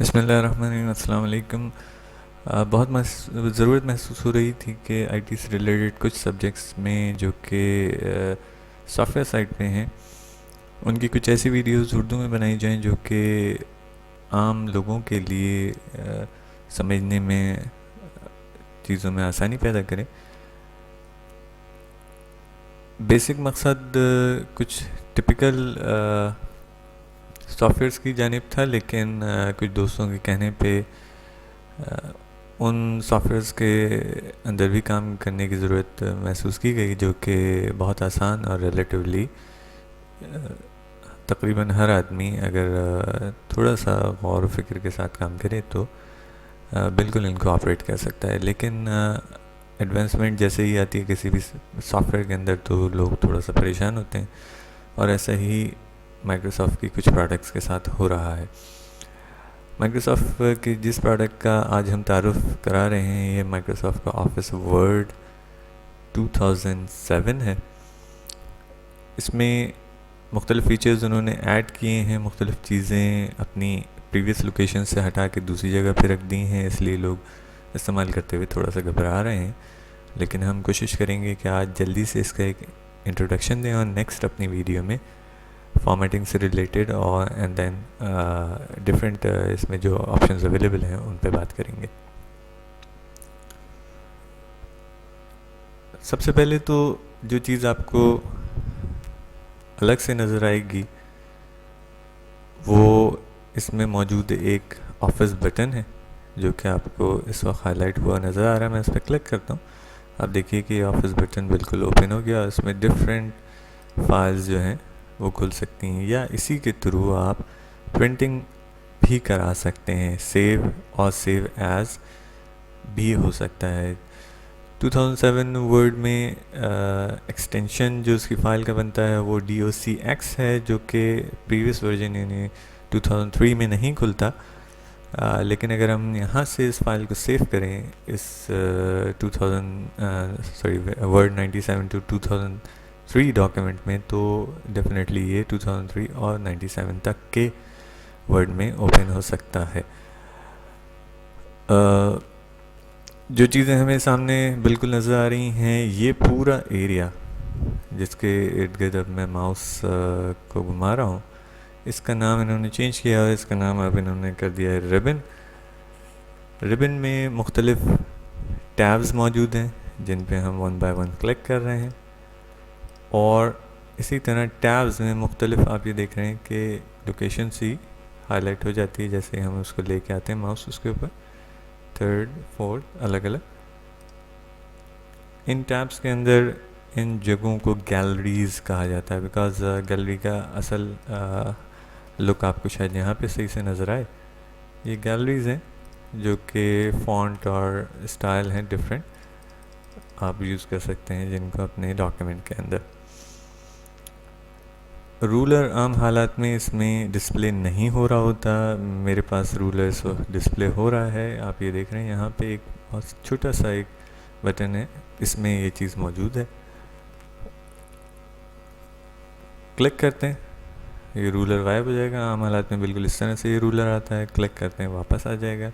बिस्मिल्लाहिर्रहमानिर्रहीम। अस्सलाम वालेकुम। बहुत ज़रूरत महसूस हो रही थी कि आईटी से रिलेटेड कुछ सब्जेक्ट्स में जो कि सॉफ्टवेयर साइड पे हैं उनकी कुछ ऐसी वीडियोस उर्दू में बनाई जाएं जो कि आम लोगों के लिए समझने में चीज़ों में आसानी पैदा करें। बेसिक मकसद कुछ टिपिकल सॉफ्टवेयर्स की जानिब था, लेकिन कुछ दोस्तों के कहने पे उन सॉफ्टवेयर्स के अंदर भी काम करने की ज़रूरत महसूस की गई जो कि बहुत आसान और रिलेटिवली तकरीबन हर आदमी अगर थोड़ा सा गौर फिक्र के साथ काम करे तो बिल्कुल इनको ऑपरेट कर सकता है। लेकिन एडवांसमेंट जैसे ही आती है किसी भी सॉफ्टवेयर के अंदर तो लोग थोड़ा सा परेशान होते हैं, और ऐसा ही माइक्रोसॉफ्ट की कुछ प्रोडक्ट्स के साथ हो रहा है। माइक्रोसॉफ्ट के जिस प्रोडक्ट का आज हम तारुफ करा रहे हैं ये माइक्रोसॉफ्ट का ऑफिस वर्ड 2007 है। इसमें मुख्तलिफ़ फ़ीचर्स उन्होंने ऐड किए हैं, मुख्तलिफ़ चीज़ें अपनी प्रीवियस लोकेशन से हटा के दूसरी जगह पे रख दी हैं, इसलिए लोग इस्तेमाल करते हुए थोड़ा सा घबरा रहे हैं। लेकिन हम कोशिश करेंगे कि आज जल्दी से इसका एक इंट्रोडक्शन दें और नेक्स्ट अपनी वीडियो में फॉर्मेटिंग से रिलेटेड और एंड देन डिफरेंट इसमें जो ऑप्शंस अवेलेबल हैं उन पे बात करेंगे। सबसे पहले तो जो चीज़ आपको अलग से नज़र आएगी वो इसमें मौजूद एक ऑफिस बटन है जो कि आपको इस वक्त हाईलाइट हुआ नज़र आ रहा है। मैं इस पर क्लिक करता हूँ, आप देखिए कि ऑफिस बटन बिल्कुल ओपन हो गया। इसमें डिफरेंट फाइल्स जो हैं वो खुल सकती हैं, या इसी के थ्रू आप प्रिंटिंग भी करा सकते हैं। सेव और सेव एज भी हो सकता है। 2007 वर्ड में एक्सटेंशन जो उसकी फ़ाइल का बनता है वो docx है, जो कि प्रीवियस वर्जन यानी 2003 में नहीं खुलता। लेकिन अगर हम यहाँ से इस फाइल को सेव करें इस वर्ड 97 टू 2003 डॉक्यूमेंट में, तो डेफिनेटली ये 2003 और 97 तक के वर्ड में ओपन हो सकता है। जो चीज़ें हमें सामने बिल्कुल नज़र आ रही हैं, ये पूरा एरिया जिसके इर्द गिर्द अब मैं माउस को घुमा रहा हूँ, इसका नाम इन्होंने चेंज किया है। इसका नाम अब इन्होंने कर दिया है रिबन। रिबन में मुख्तलिफ़ टैब्स मौजूद हैं जिन पे हम वन बाय वन क्लिक कर रहे हैं, और इसी तरह टैब्स में मुख्तलिफ़ आप ये देख रहे हैं कि लोकेशन सी हाईलाइट हो जाती है जैसे हम उसको लेके आते हैं माउस उसके ऊपर, थर्ड फोर्थ अलग अलग। इन टैब्स के अंदर इन जगहों को गैलरीज़ कहा जाता है, बिकॉज़ गैलरी का असल लुक आपको शायद यहाँ पे सही से नज़र आए। ये गैलरीज़ हैं जो कि फ़ॉन्ट और स्टाइल हैं डिफरेंट, आप यूज़ कर सकते हैं जिनको अपने डॉक्यूमेंट के अंदर। रूलर आम हालात में इसमें डिस्प्ले नहीं हो रहा होता, मेरे पास रूलर इस वक्त डिस्प्ले हो रहा है। आप ये देख रहे हैं यहाँ पे एक बहुत छोटा सा एक बटन है, इसमें ये चीज़ मौजूद है। क्लिक करते हैं, ये रूलर गायब हो जाएगा। आम हालात में बिल्कुल इस तरह से ये रूलर आता है, क्लिक करते हैं वापस आ जाएगा।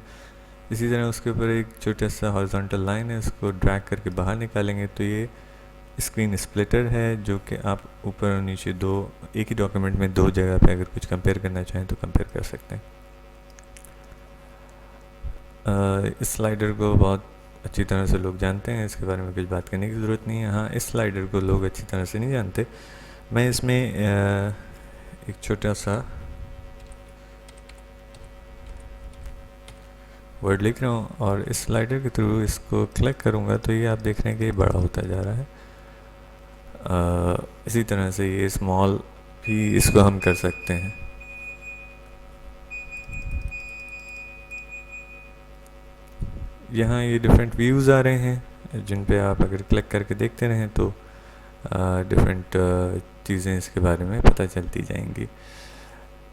इसी तरह उसके ऊपर एक छोटा सा हॉरिजॉन्टल लाइन है, उसको ड्रैग करके बाहर निकालेंगे तो ये स्क्रीन स्प्लिटर है, जो कि आप ऊपर और नीचे दो एक ही डॉक्यूमेंट में दो जगह पे अगर कुछ कंपेयर करना चाहें तो कंपेयर कर सकते हैं। इस स्लाइडर को बहुत अच्छी तरह से लोग जानते हैं, इसके बारे में कुछ बात करने की ज़रूरत नहीं है। हाँ, इस स्लाइडर को लोग अच्छी तरह से नहीं जानते। मैं इसमें एक छोटा सा वर्ड लिख रहा हूँ और इस स्लाइडर के थ्रू इसको क्लिक करूँगा तो ये आप देख रहे हैं कि ये बड़ा होता जा रहा है। इसी तरह से ये स्मॉल भी इसको हम कर सकते हैं। यहाँ ये डिफरेंट व्यूज़ आ रहे हैं जिन पे आप अगर क्लिक करके देखते रहें तो डिफरेंट चीज़ें इसके बारे में पता चलती जाएंगी।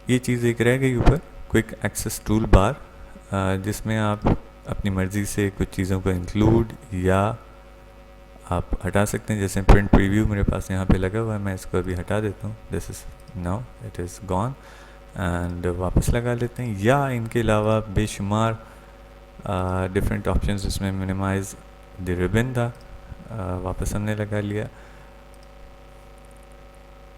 ये चीज़ एक रह गई ऊपर, क्विक एक्सेस टूल बार, जिसमें आप अपनी मर्ज़ी से कुछ चीज़ों को इंक्लूड या आप हटा सकते हैं। जैसे प्रिंट प्रीव्यू मेरे पास यहाँ पे लगा हुआ है, मैं इसको अभी हटा देता हूँ। This is now it is gone. And वापस लगा लेते हैं। या इनके अलावा बेशुमार डिफरेंट ऑप्शंस, इसमें मिनिमाइज द रिबन था, वापस हमने लगा लिया।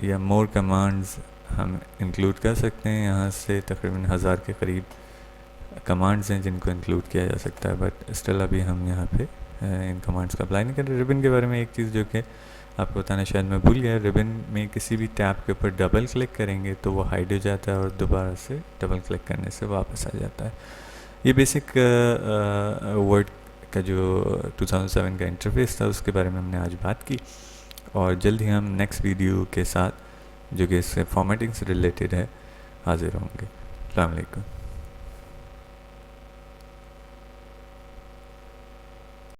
या मोर कमांड्स हम इंक्लूड कर सकते हैं, यहाँ से तकरीबन 1000 के करीब कमांड्स हैं जिनको इंक्लूड किया जा सकता है, बट स्टिल अभी हम यहाँ पे इन कमांड्स का अप्लाई नहीं कर रहे। रिबन के बारे में एक चीज़ जो कि आपको बताना शायद मैं भूल गया, रिबन में किसी भी टैब के ऊपर डबल क्लिक करेंगे तो वो हाइड हो जाता है और दोबारा से डबल क्लिक करने से वापस आ जाता है। ये बेसिक वर्ड का जो 2007 का इंटरफेस था उसके बारे में हमने आज बात की, और जल्द ही हम नेक्स्ट वीडियो के साथ जो कि इससे फॉर्मेटिंग से रिलेटेड है हाजिर होंगे। अस्सलाम वालेकुम।